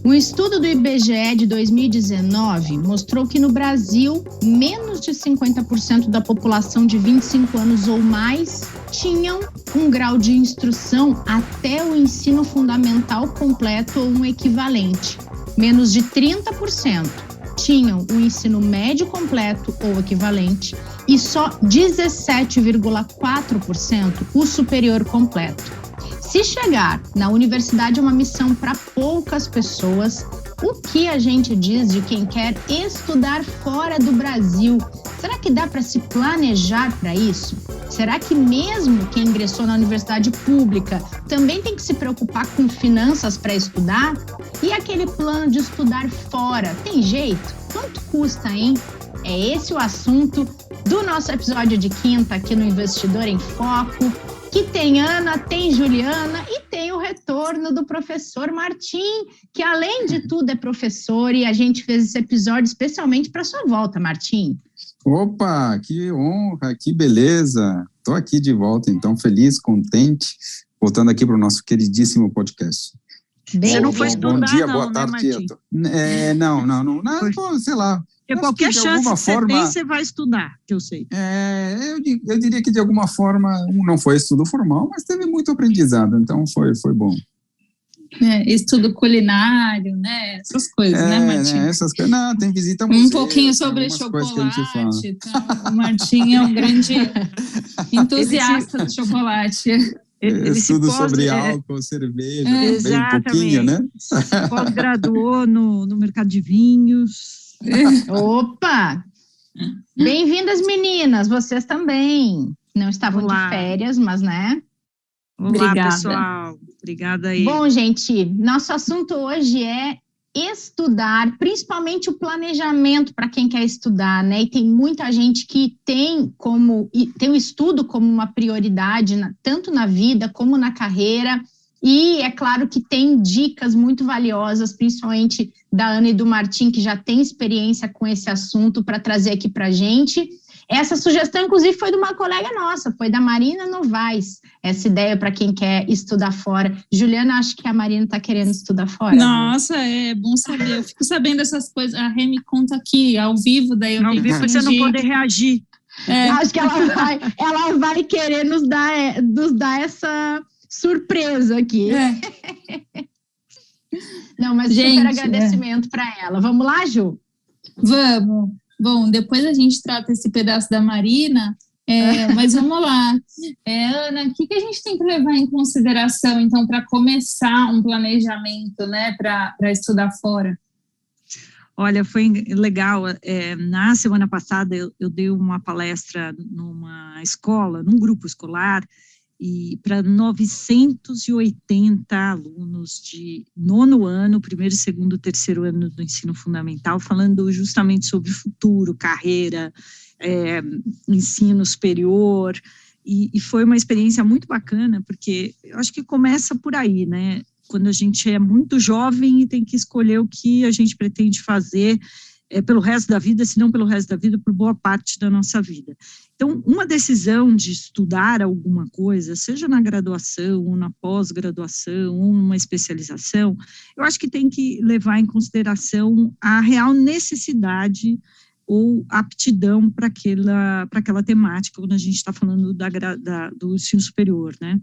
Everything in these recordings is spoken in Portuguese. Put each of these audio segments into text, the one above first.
Um estudo do IBGE de 2019 mostrou que no Brasil, menos de 50% da população de 25 anos ou mais tinham um grau de instrução até o ensino fundamental completo ou um equivalente. Menos de 30% tinham o ensino médio completo ou equivalente e só 17,4% o superior completo. Se chegar na universidade é uma missão para poucas pessoas, o que a gente diz de quem quer estudar fora do Brasil? Será que dá para se planejar para isso? Será que mesmo quem ingressou na universidade pública também tem que se preocupar com finanças para estudar? E aquele plano de estudar fora, tem jeito? Quanto custa, hein? É esse o assunto do nosso episódio de quinta aqui no Investidor em Foco, que tem Ana, tem Juliana e tem o retorno do professor Martim, que além de tudo é professor, e a gente fez esse episódio especialmente para sua volta, Martim. Opa, que honra, que beleza. Estou aqui de volta, então, feliz, contente, voltando aqui para o nosso queridíssimo podcast. Você não foi estudar, bom dia, não, boa tarde, né, Martim? Não, sei lá. Porque qualquer chance que você tem, você vai estudar, que eu sei. Eu diria que de alguma forma, não foi estudo formal, mas teve muito aprendizado, então foi bom. Estudo culinário, né? Essas coisas, né, Martim? Essas coisas. Não, tem visita a museu, um pouquinho sobre chocolate. Então, o Martim é um grande entusiasta do chocolate. Estudo sobre álcool, cerveja, bem um pouquinho, né? Pós-graduou no mercado de vinhos. Opa! Bem-vindas, meninas, vocês também. Não estavam de férias, mas né? Olá, obrigada. Pessoal. Obrigada aí. Bom, gente, nosso assunto hoje é estudar, principalmente o planejamento para quem quer estudar, né? E tem muita gente que tem o estudo como uma prioridade, tanto na vida como na carreira. E é claro que tem dicas muito valiosas, principalmente da Ana e do Martim, que já tem experiência com esse assunto, para trazer aqui para a gente. Essa sugestão, inclusive, foi de uma colega nossa, foi da Marina Novaes, essa ideia para quem quer estudar fora. Juliana, acho que a Marina está querendo estudar fora. Nossa, é bom saber. Eu fico sabendo dessas coisas. A Rê me conta aqui, ao vivo, daí eu tenho que você não poder reagir. Acho que ela vai querer nos dar essa surpresa aqui. Não, mas gente, super agradecimento para ela. Vamos lá, Ju? Vamos. Bom, depois a gente trata esse pedaço da Marina, mas vamos lá. Ana, o que a gente tem que levar em consideração, então, para começar um planejamento, né, para estudar fora? Olha, foi legal. Na semana passada, eu dei uma palestra numa escola, num grupo escolar, e para 980 alunos de nono ano, primeiro, segundo, terceiro ano do ensino fundamental, falando justamente sobre futuro, carreira, ensino superior, e foi uma experiência muito bacana, porque eu acho que começa por aí, né? Quando a gente é muito jovem e tem que escolher o que a gente pretende fazer pelo resto da vida, se não pelo resto da vida, por boa parte da nossa vida. Então, uma decisão de estudar alguma coisa, seja na graduação, ou na pós-graduação, ou numa especialização, eu acho que tem que levar em consideração a real necessidade ou aptidão para aquela temática, quando a gente está falando do ensino superior, né?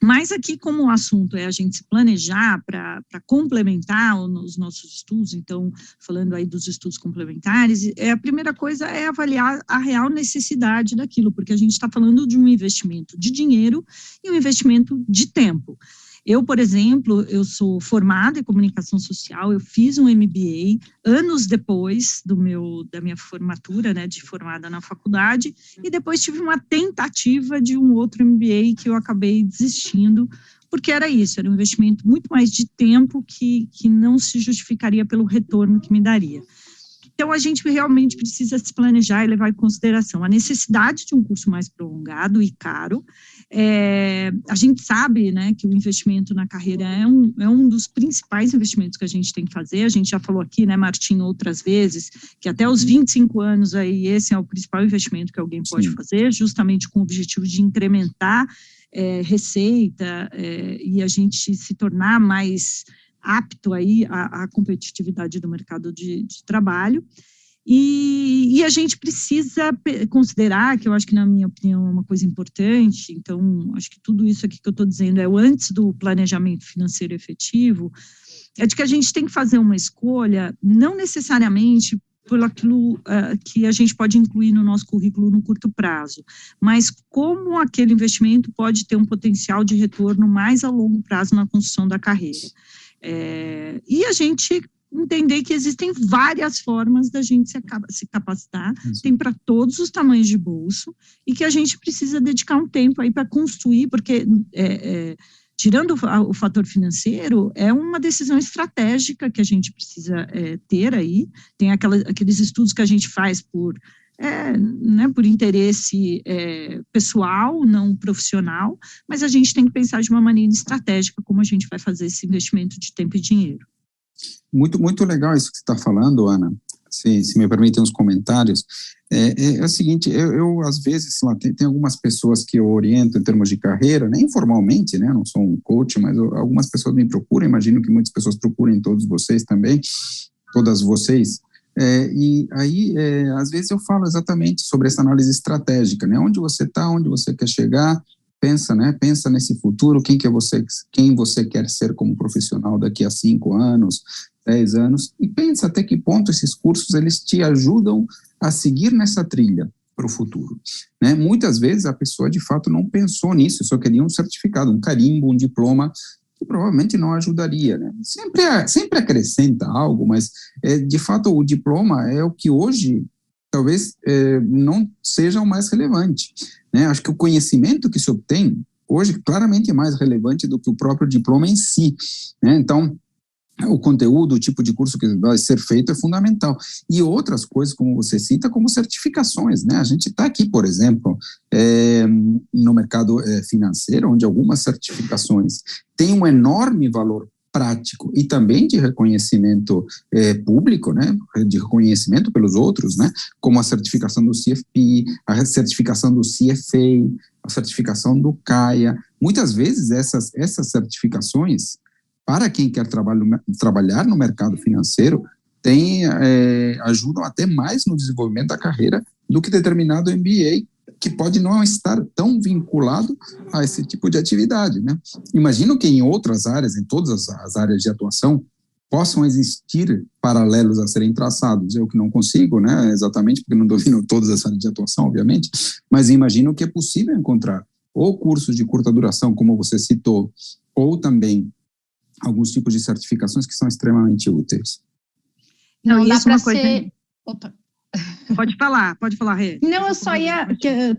Mas aqui, como o assunto é a gente se planejar para complementar os nossos estudos, então, falando aí dos estudos complementares, a primeira coisa é avaliar a real necessidade daquilo, porque a gente está falando de um investimento de dinheiro e um investimento de tempo. Eu, por exemplo, eu sou formada em comunicação social, eu fiz um MBA anos depois da minha formatura, né, de formada na faculdade, e depois tive uma tentativa de um outro MBA que eu acabei desistindo, porque era isso, era um investimento muito mais de tempo que não se justificaria pelo retorno que me daria. Então, a gente realmente precisa se planejar e levar em consideração a necessidade de um curso mais prolongado e caro. A gente sabe, né, que o investimento na carreira é um dos principais investimentos que a gente tem que fazer. A gente já falou aqui, né, Martim, outras vezes, que até os 25 anos aí, esse é o principal investimento que alguém pode fazer, justamente com o objetivo de incrementar receita e a gente se tornar mais apto aí à competitividade do mercado de trabalho. E a gente precisa considerar, que eu acho que, na minha opinião, é uma coisa importante, então, acho que tudo isso aqui que eu estou dizendo é o antes do planejamento financeiro efetivo, é de que a gente tem que fazer uma escolha, não necessariamente por aquilo que a gente pode incluir no nosso currículo no curto prazo, mas como aquele investimento pode ter um potencial de retorno mais a longo prazo na construção da carreira. E a gente entender que existem várias formas da gente se capacitar, tem para todos os tamanhos de bolso, e que a gente precisa dedicar um tempo aí para construir, porque tirando o fator financeiro, é uma decisão estratégica que a gente precisa ter aí, tem aqueles estudos que a gente faz por interesse pessoal, não profissional, mas a gente tem que pensar de uma maneira estratégica como a gente vai fazer esse investimento de tempo e dinheiro. Muito, muito legal isso que você está falando, Ana, se me permitem uns comentários. É o seguinte, eu às vezes, sei lá, tem algumas pessoas que eu oriento em termos de carreira, né, informalmente, né, não sou um coach, mas algumas pessoas me procuram, imagino que muitas pessoas procurem todos vocês também, todas vocês, e aí, às vezes eu falo exatamente sobre essa análise estratégica, né, onde você está, onde você quer chegar, pensa nesse futuro, quem você quer ser como profissional daqui a 5 anos, 10 anos, e pensa até que ponto esses cursos, eles te ajudam a seguir nessa trilha para o futuro, né? Muitas vezes a pessoa, de fato, não pensou nisso, só queria um certificado, um carimbo, um diploma, que provavelmente não ajudaria, né? Sempre acrescenta algo, mas, de fato, o diploma é o que hoje talvez não seja o mais relevante, né? Acho que o conhecimento que se obtém hoje claramente é mais relevante do que o próprio diploma em si, né? Então, o conteúdo, o tipo de curso que vai ser feito é fundamental. E outras coisas, como você cita, como certificações, né? A gente está aqui, por exemplo, no mercado financeiro, onde algumas certificações têm um enorme valor prático e também de reconhecimento público, né, de reconhecimento pelos outros, né, como a certificação do CFP, a certificação do CFA, a certificação do CAIA. Muitas vezes essas certificações, para quem quer trabalhar no mercado financeiro, ajudam até mais no desenvolvimento da carreira do que determinado MBA, que pode não estar tão vinculado a esse tipo de atividade, né? Imagino que em outras áreas, em todas as áreas de atuação, possam existir paralelos a serem traçados. Eu que não consigo, né, exatamente, porque não domino todas as áreas de atuação, obviamente, mas imagino que é possível encontrar ou cursos de curta duração, como você citou, ou também alguns tipos de certificações que são extremamente úteis. Não dá para ser... Opa. Pode falar, Rê. Não, eu só ia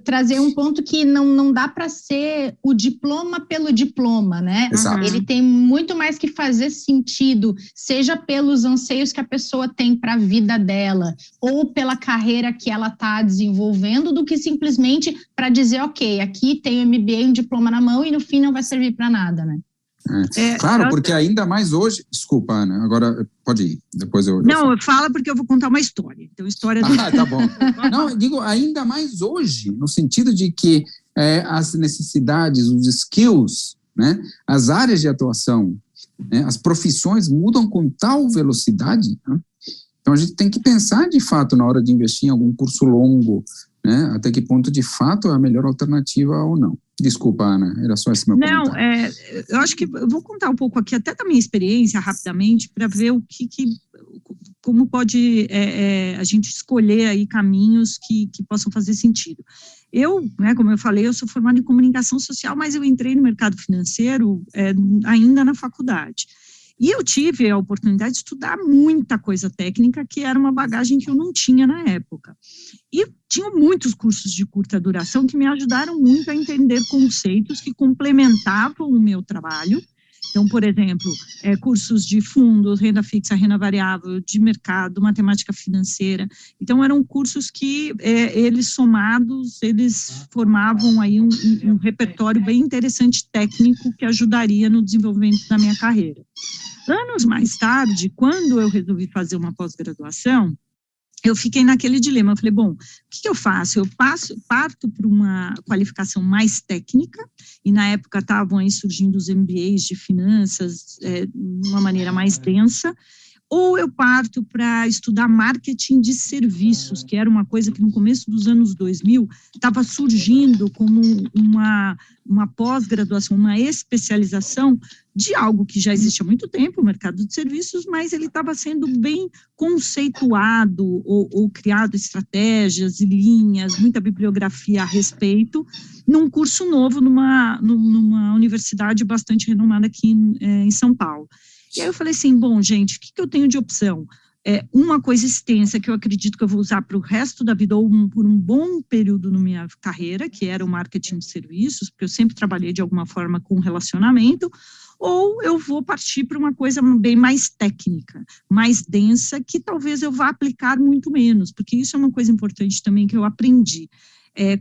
trazer um ponto que não dá para ser o diploma pelo diploma, né? Exato. Ele tem muito mais que fazer sentido, seja pelos anseios que a pessoa tem para a vida dela, ou pela carreira que ela está desenvolvendo, do que simplesmente para dizer, ok, aqui tem o MBA, um diploma na mão, e no fim não vai servir para nada, né? Claro, porque ainda mais hoje... Desculpa, Ana, agora pode ir, depois eu... Não, fala porque eu vou contar uma história. Então, história do... tá bom. Não, eu digo ainda mais hoje, no sentido de que as necessidades, os skills, né, as áreas de atuação, né, as profissões mudam com tal velocidade, né? Então a gente tem que pensar, de fato, na hora de investir em algum curso longo, né, até que ponto, de fato, é a melhor alternativa ou não. Desculpa, Ana, era só esse meu comentário. Eu acho que eu vou contar um pouco aqui, até da minha experiência, rapidamente, para ver como pode a gente escolher aí caminhos que possam fazer sentido. Eu, né, como eu falei, eu sou formada em comunicação social, mas eu entrei no mercado financeiro ainda na faculdade. E eu tive a oportunidade de estudar muita coisa técnica, que era uma bagagem que eu não tinha na época. E tinha muitos cursos de curta duração que me ajudaram muito a entender conceitos que complementavam o meu trabalho. Então, por exemplo, cursos de fundos, renda fixa, renda variável, de mercado, matemática financeira. Então, eram cursos que eles somados, eles formavam aí um repertório bem interessante técnico que ajudaria no desenvolvimento da minha carreira. Anos mais tarde, quando eu resolvi fazer uma pós-graduação, eu fiquei naquele dilema. Eu falei, bom, o que eu faço? Eu parto para uma qualificação mais técnica, e na época estavam aí surgindo os MBAs de finanças de uma maneira mais densa, ou eu parto para estudar marketing de serviços, que era uma coisa que no começo dos anos 2000 estava surgindo como uma pós-graduação, uma especialização de algo que já existe há muito tempo, o mercado de serviços, mas ele estava sendo bem conceituado ou criado estratégias e linhas, muita bibliografia a respeito, num curso novo numa universidade bastante renomada aqui em São Paulo. E aí eu falei assim, bom, gente, o que eu tenho de opção? Uma coisa extensa que eu acredito que eu vou usar para o resto da vida, ou por um bom período na minha carreira, que era o marketing de serviços, porque eu sempre trabalhei de alguma forma com relacionamento, ou eu vou partir para uma coisa bem mais técnica, mais densa, que talvez eu vá aplicar muito menos, porque isso é uma coisa importante também que eu aprendi.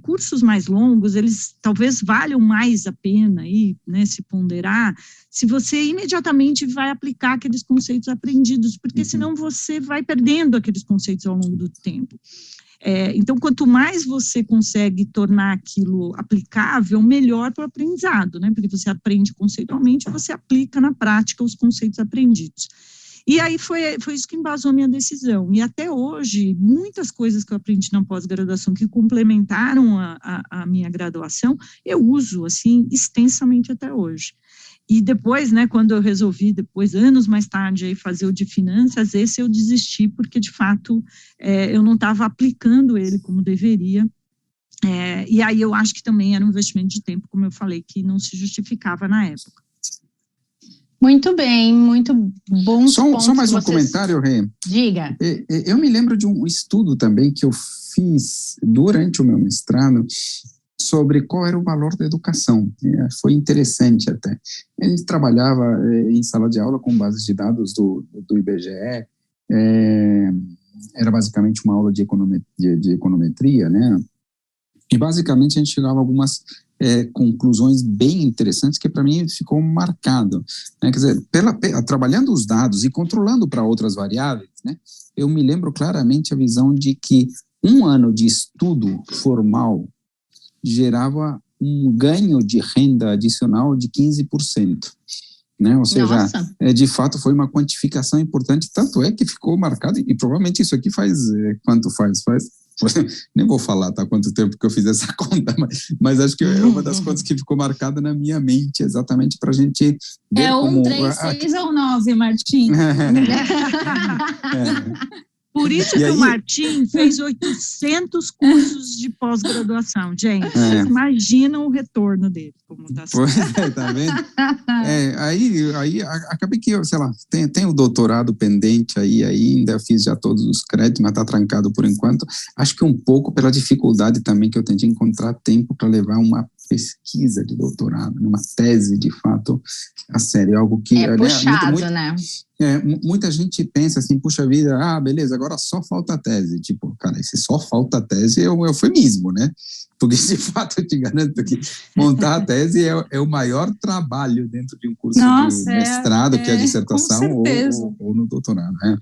Cursos mais longos, eles talvez valham mais a pena aí, né, se ponderar, se você imediatamente vai aplicar aqueles conceitos aprendidos, porque senão você vai perdendo aqueles conceitos ao longo do tempo. Então, quanto mais você consegue tornar aquilo aplicável, melhor para o aprendizado, né, porque você aprende conceitualmente e você aplica na prática os conceitos aprendidos. E aí foi isso que embasou a minha decisão. E até hoje, muitas coisas que eu aprendi na pós-graduação que complementaram a minha graduação, eu uso, assim, extensamente até hoje. E depois, né, quando eu resolvi, anos mais tarde, aí, fazer o de finanças, esse eu desisti, porque, de fato, eu não estava aplicando ele como deveria. E aí eu acho que também era um investimento de tempo, como eu falei, que não se justificava na época. Muito bem, muito bom. Só mais um comentário, Rê. Diga. Eu me lembro de um estudo também que eu fiz durante o meu mestrado sobre qual era o valor da educação. Foi interessante até. A gente trabalhava em sala de aula com bases de dados do IBGE, era basicamente uma aula de econometria, né? E basicamente a gente chegava a algumas conclusões bem interessantes que para mim ficou marcado, né? Quer dizer, trabalhando os dados e controlando para outras variáveis, né? Eu me lembro claramente a visão de que um ano de estudo formal gerava um ganho de renda adicional de 15%. Né? Ou seja, de fato foi uma quantificação importante, tanto é que ficou marcado, e provavelmente isso aqui faz, quanto faz? Nem vou falar, tá, quanto tempo que eu fiz essa conta, mas acho que é uma das contas que ficou marcada na minha mente, exatamente para a gente ver como... 3, 6 ou 9, Martim? Por isso que o Martim fez 800 cursos de pós-graduação, gente. Vocês imaginam o retorno dele, como está sendo. Tá vendo? Aí acabei que, sei lá, tem o doutorado pendente aí ainda, fiz já todos os créditos, mas está trancado por enquanto. Acho que um pouco pela dificuldade também que eu tentei encontrar tempo para levar uma pesquisa de doutorado, uma tese, de fato, a sério, algo que... puxado, né? Muita gente pensa assim, puxa vida, beleza, agora só falta a tese. Tipo, cara, esse só falta a tese é um eufemismo, né? Porque, de fato, eu te garanto que montar a tese é o maior trabalho dentro de um curso de mestrado, que é a dissertação, ou no doutorado, né?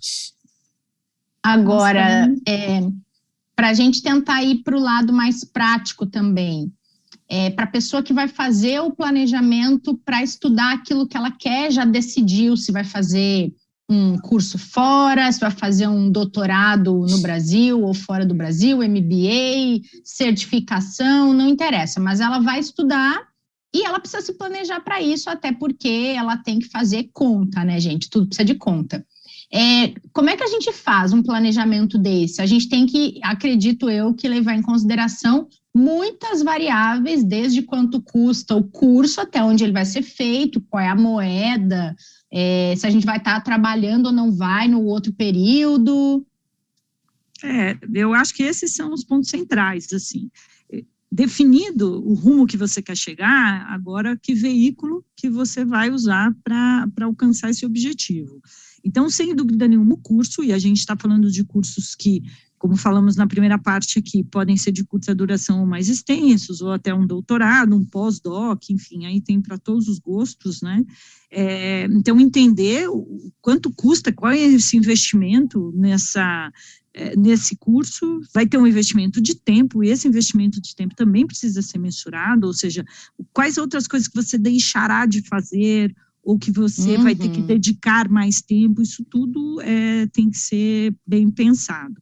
Agora, para a gente tentar ir para o lado mais prático também, para a pessoa que vai fazer o planejamento para estudar aquilo que ela quer, já decidiu se vai fazer um curso fora, se vai fazer um doutorado no Brasil ou fora do Brasil, MBA, certificação, não interessa, mas ela vai estudar e ela precisa se planejar para isso, até porque ela tem que fazer conta, né, gente? Tudo precisa de conta. Como é que a gente faz um planejamento desse? A gente tem que, acredito eu, que levar em consideração muitas variáveis, desde quanto custa o curso até onde ele vai ser feito, qual é a moeda, se a gente vai estar trabalhando ou não vai no outro período. Eu acho que esses são os pontos centrais, assim. Definido o rumo que você quer chegar, agora que veículo que você vai usar para alcançar esse objetivo. Então, sem dúvida nenhuma, o curso, e a gente está falando de cursos que, como falamos na primeira parte aqui, podem ser de curta duração ou mais extensos, ou até um doutorado, um pós-doc, enfim, aí tem para todos os gostos, né? Então, entender o quanto custa, qual é esse investimento nesse curso, vai ter um investimento de tempo, e esse investimento de tempo também precisa ser mensurado, ou seja, quais outras coisas que você deixará de fazer, ou que você vai ter que dedicar mais tempo, isso tudo tem que ser bem pensado.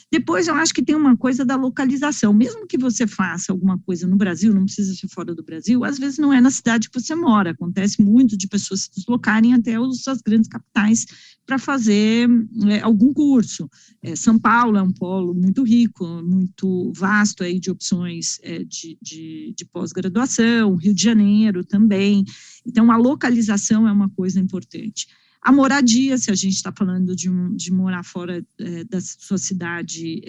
Depois, eu acho que tem uma coisa da localização, mesmo que você faça alguma coisa no Brasil, não precisa ser fora do Brasil, às vezes não é na cidade que você mora, acontece muito de pessoas se deslocarem até as grandes capitais para fazer algum curso. São Paulo é um polo muito rico, muito vasto aí de opções de pós-graduação, Rio de Janeiro também, então a localização é uma coisa importante. A moradia, se a gente está falando de morar fora da sua cidade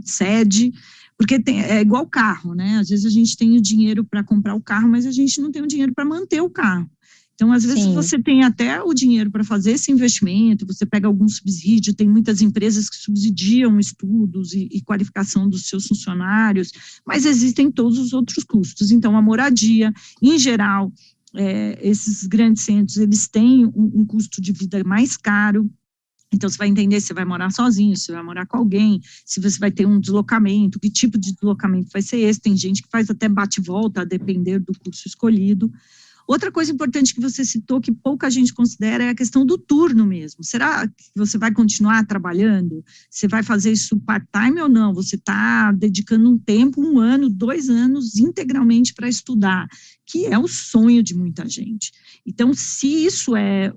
sede, porque é igual carro, né? Às vezes a gente tem o dinheiro para comprar o carro, mas a gente não tem o dinheiro para manter o carro. Então, às vezes, você tem até o dinheiro para fazer esse investimento, você pega algum subsídio, tem muitas empresas que subsidiam estudos e qualificação dos seus funcionários, mas existem todos os outros custos. Então, a moradia, em geral, esses grandes centros, eles têm um custo de vida mais caro. Então, você vai entender se você vai morar sozinho, se você vai morar com alguém, se você vai ter um deslocamento, que tipo de deslocamento vai ser esse. Tem gente que faz até bate-volta, a depender do curso escolhido. Outra coisa importante que você citou, que pouca gente considera, é a questão do turno mesmo. Será que você vai continuar trabalhando? Você vai fazer isso part-time ou não? Você está dedicando um tempo, 1 ano, 2 anos, integralmente para estudar, que é o sonho de muita gente. Então, se isso é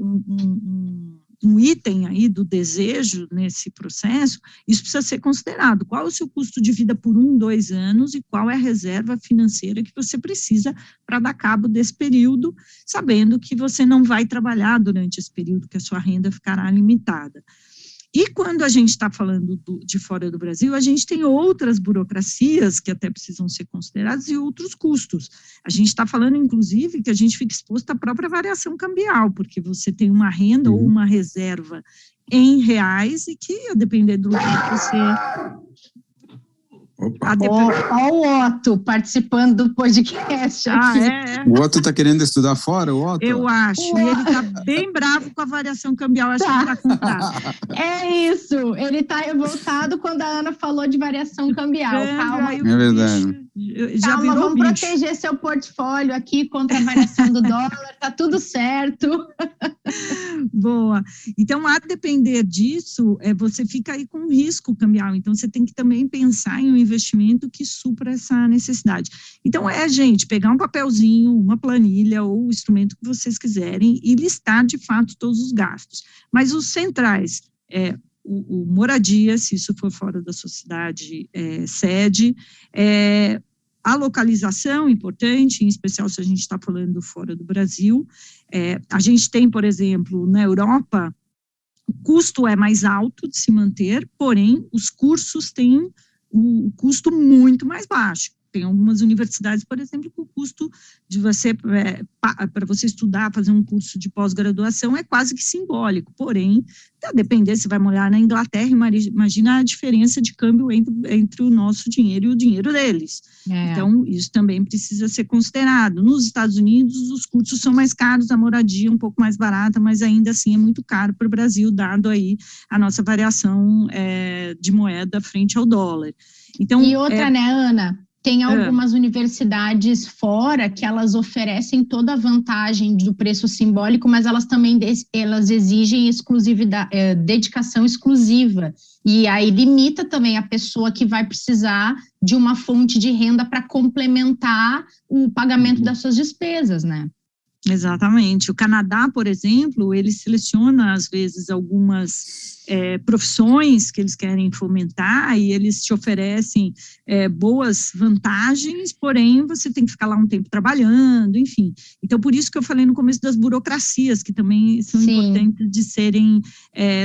um item aí do desejo nesse processo, isso precisa ser considerado. Qual é o seu custo de vida por 1, 2 anos e qual é a reserva financeira que você precisa para dar cabo desse período, sabendo que você não vai trabalhar durante esse período, que a sua renda ficará limitada. E quando a gente está falando de fora do Brasil, a gente tem outras burocracias que até precisam ser consideradas e outros custos. A gente está falando, inclusive, que a gente fica exposto à própria variação cambial, porque você tem uma renda ou uma reserva em reais e que, a depender do lugar que você... Olha o Otto participando do podcast aqui. O Otto está querendo estudar fora, o Otto? Eu acho, e ele está bem bravo com a variação cambial, acho que ele está comprado. É isso, ele está revoltado quando a Ana falou de variação cambial. Calma, é verdade. Calma, vamos proteger seu portfólio aqui contra a variação do dólar, tá tudo certo. Boa. Então, a depender disso, você fica aí com um risco cambial, então você tem que também pensar em um investimento que supra essa necessidade. Então, gente, pegar um papelzinho, uma planilha ou o instrumento que vocês quiserem e listar, de fato, todos os gastos. Mas os centrais, o moradia, se isso for fora da sua cidade sede, a localização importante, em especial se a gente está falando fora do Brasil. A gente tem, por exemplo, na Europa, o custo é mais alto de se manter, porém, os cursos têm o custo muito mais baixo. Tem algumas universidades, por exemplo, que o custo de você, para você estudar, fazer um curso de pós-graduação é quase que simbólico, porém, a depender se vai morar na Inglaterra, imagina a diferença de câmbio entre o nosso dinheiro e o dinheiro deles. Então, isso também precisa ser considerado. Nos Estados Unidos, os cursos são mais caros, a moradia é um pouco mais barata, mas ainda assim é muito caro para o Brasil, dado aí a nossa variação de moeda frente ao dólar. Então, e outra, né, Ana? Tem algumas universidades fora que elas oferecem toda a vantagem do preço simbólico, mas elas também exigem dedicação exclusiva. E aí limita também a pessoa que vai precisar de uma fonte de renda para complementar o pagamento das suas despesas, né? Exatamente. O Canadá, por exemplo, ele seleciona, às vezes, algumas profissões que eles querem fomentar e eles te oferecem boas vantagens, porém, você tem que ficar lá um tempo trabalhando, enfim. Então, por isso que eu falei no começo das burocracias, que também são importantes de serem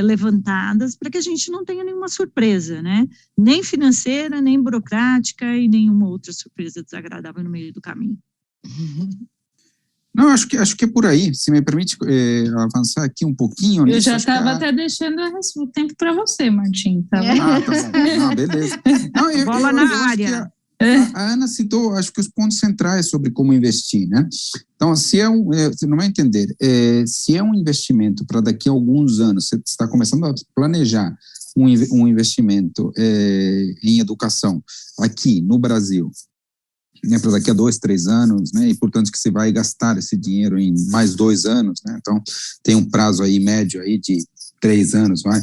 levantadas, para que a gente não tenha nenhuma surpresa, né? Nem financeira, nem burocrática e nenhuma outra surpresa desagradável no meio do caminho. Não, acho que é por aí. Se me permite avançar aqui um pouquinho. Eu já estava até deixando o tempo para você, Martim. Tá bom? Tá bom. Não, beleza. Não, bola na área. A Ana citou, acho que os pontos centrais sobre como investir, né? Então, se você não vai entender, se é um investimento para daqui a alguns anos, você está começando a planejar um investimento em educação aqui no Brasil, né, para daqui a 2, 3 anos, né, e portanto que você vai gastar esse dinheiro em mais 2 anos, né, então tem um prazo aí médio aí de 3 anos, vai.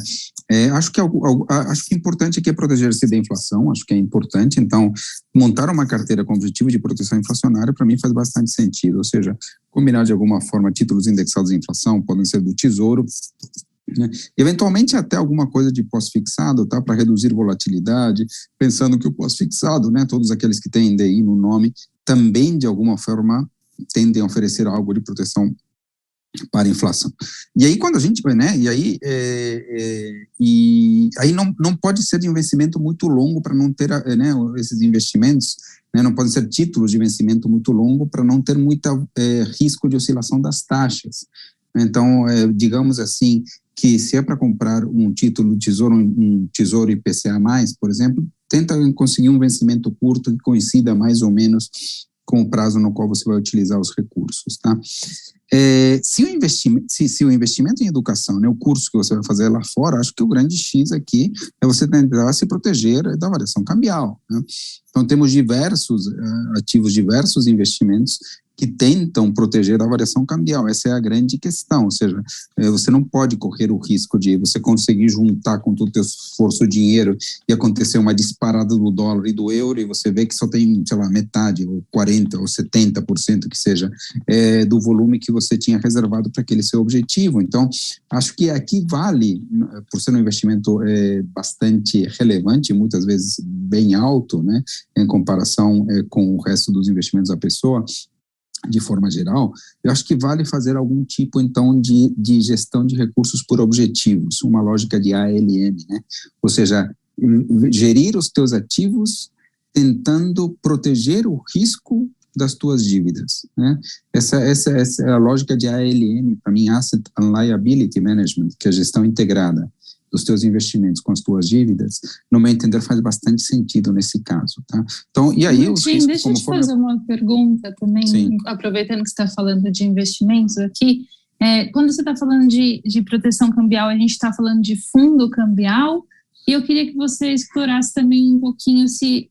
Acho que o importante aqui é proteger-se da inflação, acho que é importante, então montar uma carteira com objetivo de proteção inflacionária para mim faz bastante sentido, ou seja, combinar de alguma forma títulos indexados à inflação, podem ser do Tesouro, né? Eventualmente até alguma coisa de pós-fixado, tá, para reduzir volatilidade, pensando que o pós-fixado, né, todos aqueles que têm DI no nome, também de alguma forma tendem a oferecer algo de proteção para a inflação. E aí quando a gente, né, e aí não pode ser de investimento muito longo para não ter, né, esses investimentos, né, não podem ser títulos de vencimento muito longo para não ter muito risco de oscilação das taxas. Então, digamos assim, que se é para comprar um título de tesouro, um tesouro IPCA+, por exemplo, tenta conseguir um vencimento curto que coincida mais ou menos com o prazo no qual você vai utilizar os recursos, tá? Se o investimento em educação, né, o curso que você vai fazer lá fora, acho que o grande X aqui é você tentar se proteger da variação cambial, né? Então, temos diversos ativos, diversos investimentos que tentam proteger da variação cambial, essa é a grande questão, ou seja, você não pode correr o risco de você conseguir juntar com todo o teu esforço o dinheiro e acontecer uma disparada do dólar e do euro e você vê que só tem, sei lá, metade, ou 40% ou 70% que seja, do volume que você tinha reservado para aquele seu objetivo. Então, acho que aqui vale, por ser um investimento bastante relevante, muitas vezes bem alto, né, em comparação com o resto dos investimentos da pessoa, de forma geral, eu acho que vale fazer algum tipo, então, de gestão de recursos por objetivos, uma lógica de ALM, né? Ou seja, gerir os teus ativos tentando proteger o risco das tuas dívidas, né? Essa é a lógica de ALM, para mim, Asset and Liability Management, que é a gestão integrada dos teus investimentos com as tuas dívidas, no meu entender, faz bastante sentido nesse caso, tá? Então, e aí os riscos... Deixa eu te fazer uma pergunta também, Sim. Aproveitando que você está falando de investimentos aqui, quando você está falando de proteção cambial, a gente está falando de fundo cambial, e eu queria que você explorasse também um pouquinho se...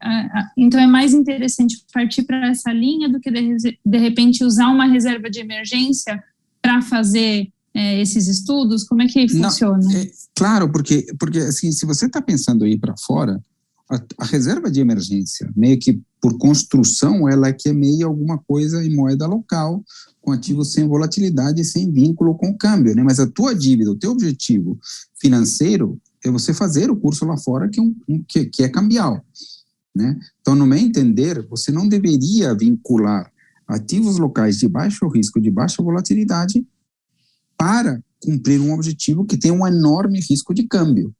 então, é mais interessante partir para essa linha do que, de repente, usar uma reserva de emergência para fazer... esses estudos, como é que funciona? Claro, porque assim, se você está pensando em ir para fora, a reserva de emergência, meio que por construção, ela é que é meio alguma coisa em moeda local, com ativos sem volatilidade e sem vínculo com o câmbio, né? Mas a tua dívida, o teu objetivo financeiro é você fazer o curso lá fora que é cambial, né? Então, no meu entender, você não deveria vincular ativos locais de baixo risco, de baixa volatilidade, para cumprir um objetivo que tem um enorme risco de câmbio,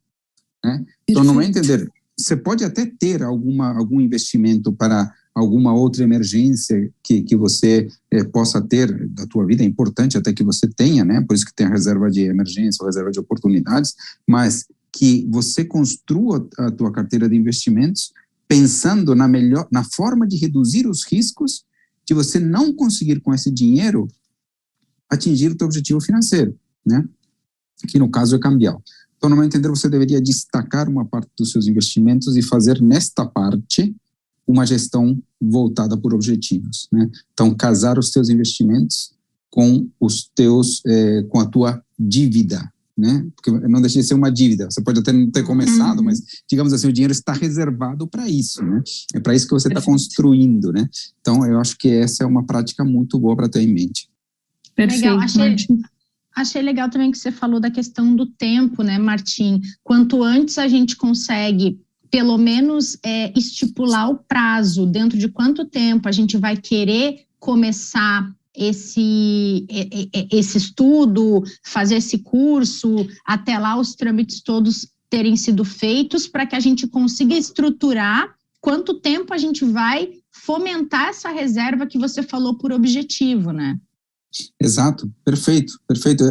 né? Então, no meu entender, você pode até ter algum investimento para alguma outra emergência que você possa ter da tua vida, é importante até que você tenha, né? Por isso que tem a reserva de emergência, a reserva de oportunidades, mas que você construa a tua carteira de investimentos pensando na forma de reduzir os riscos de você não conseguir com esse dinheiro atingir o teu objetivo financeiro, né? Que no caso é cambial. Então, no meu entender, você deveria destacar uma parte dos seus investimentos e fazer nesta parte uma gestão voltada por objetivos, né? Então, casar os teus investimentos com com a tua dívida, né? Porque não deixa de ser uma dívida. Você pode até não ter começado, mas, digamos assim, o dinheiro está reservado para isso, né? É para isso que você está construindo, né? Então, eu acho que essa é uma prática muito boa para ter em mente. Legal, achei legal também que você falou da questão do tempo, né, Martim? Quanto antes a gente consegue, pelo menos, estipular o prazo, dentro de quanto tempo a gente vai querer começar esse estudo, fazer esse curso, até lá os trâmites todos terem sido feitos, para que a gente consiga estruturar quanto tempo a gente vai fomentar essa reserva que você falou por objetivo, né? Exato, perfeito,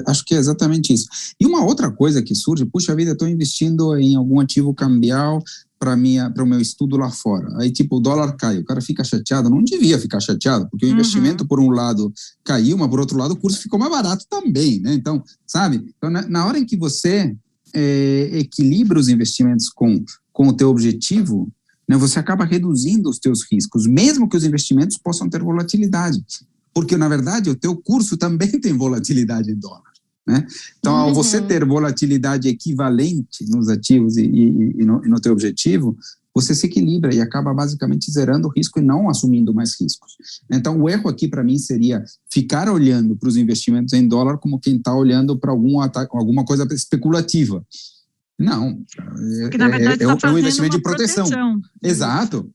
acho que é exatamente isso. E uma outra coisa que surge, puxa vida, estou investindo em algum ativo cambial para o meu estudo lá fora, aí tipo o dólar cai, o cara fica chateado, não devia ficar chateado, porque o investimento por um lado caiu, mas por outro lado o curso ficou mais barato também, né? Então, sabe, então, na hora em que você equilibra os investimentos com o teu objetivo, né, você acaba reduzindo os teus riscos, mesmo que os investimentos possam ter volatilidade, porque, na verdade, o teu curso também tem volatilidade em dólar, né? Então, ao você ter volatilidade equivalente nos ativos e no teu objetivo, você se equilibra e acaba basicamente zerando o risco e não assumindo mais riscos. Então, o erro aqui para mim seria ficar olhando para os investimentos em dólar como quem está olhando para alguma coisa especulativa. Não, porque, na verdade, é um investimento de proteção. Exato,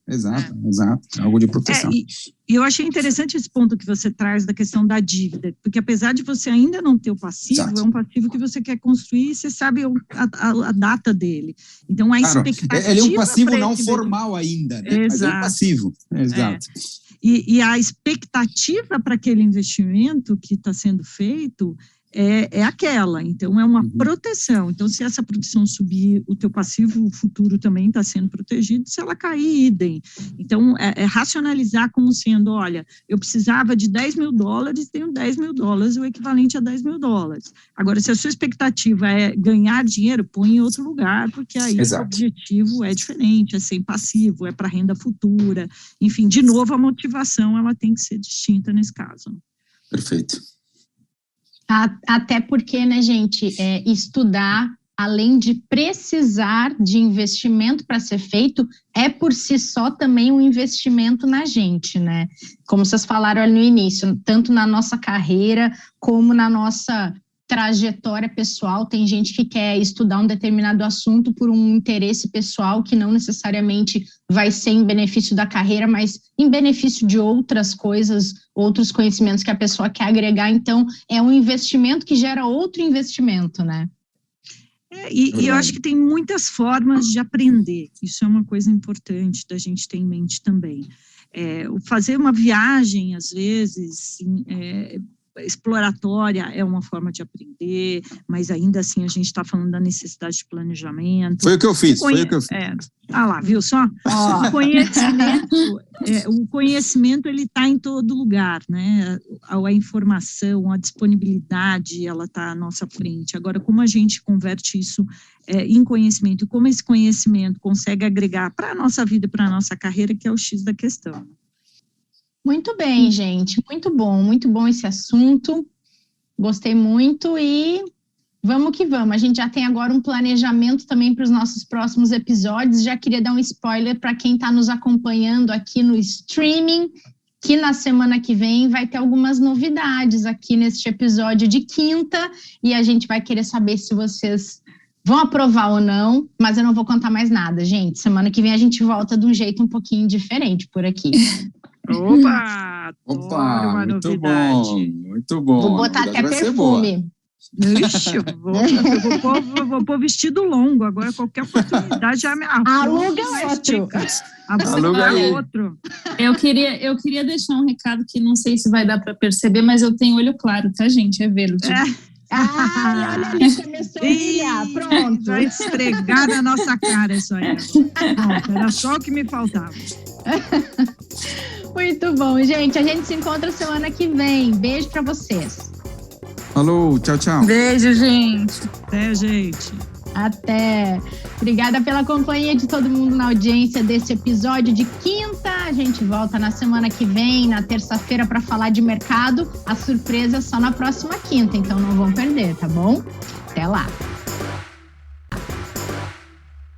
algo de proteção. E eu achei interessante esse ponto que você traz da questão da dívida, porque apesar de você ainda não ter o passivo, é um passivo que você quer construir e você sabe a data dele. Então, a expectativa... Ele é um passivo não formal ainda, né? Mas é um passivo, exato. E a expectativa para aquele investimento que está sendo feito é aquela, então é uma proteção. Então, se essa proteção subir, o teu passivo futuro também está sendo protegido, se ela cair, idem. Então, é racionalizar como sendo, olha, eu precisava de $10 mil, tenho $10 mil, o equivalente a $10 mil. Agora, se a sua expectativa é ganhar dinheiro, põe em outro lugar, porque aí o objetivo é diferente, é sem passivo, é para renda futura, enfim, de novo, a motivação, ela tem que ser distinta nesse caso. Perfeito. Até porque, né, gente, estudar, além de precisar de investimento para ser feito, é por si só também um investimento na gente, né? Como vocês falaram ali no início, tanto na nossa carreira como na nossa trajetória pessoal. Tem gente que quer estudar um determinado assunto por um interesse pessoal que não necessariamente vai ser em benefício da carreira, mas em benefício de outras coisas, outros conhecimentos que a pessoa quer agregar. Então, é um investimento que gera outro investimento, né? E eu acho que tem muitas formas de aprender. Isso é uma coisa importante da gente ter em mente também. Fazer uma viagem, às vezes, exploratória é uma forma de aprender, mas ainda assim a gente está falando da necessidade de planejamento. Foi o que eu fiz, lá, viu só? O conhecimento, ele está em todo lugar, né? A informação, a disponibilidade, ela está à nossa frente. Agora, como a gente converte isso em conhecimento, e como esse conhecimento consegue agregar para a nossa vida, para a nossa carreira, que é o X da questão. Muito bem, gente, muito bom esse assunto, gostei muito e vamos que vamos. A gente já tem agora um planejamento também para os nossos próximos episódios. Já queria dar um spoiler para quem está nos acompanhando aqui no streaming, que na semana que vem vai ter algumas novidades aqui neste episódio de quinta e a gente vai querer saber se vocês vão aprovar ou não, mas eu não vou contar mais nada, gente. Semana que vem a gente volta de um jeito um pouquinho diferente por aqui. Opa, uma muito novidade. Muito bom. Vou botar até perfume. Ixi, eu vou pôr vestido longo, agora qualquer oportunidade já me aluga outro. Aluga outro. Eu queria deixar um recado que não sei se vai dar para perceber, mas eu tenho olho claro, tá, gente? É verde. Olha ali, começou a brilhar, pronto. Vai esfregar na nossa cara isso aí. Era só o que me faltava. Muito bom, gente. A gente se encontra semana que vem. Beijo pra vocês. Falou, tchau, tchau. Beijo, gente. Até, gente. Até. Obrigada pela companhia de todo mundo na audiência desse episódio de quinta. A gente volta na semana que vem, na terça-feira, para falar de mercado. A surpresa é só na próxima quinta, então não vão perder, tá bom? Até lá.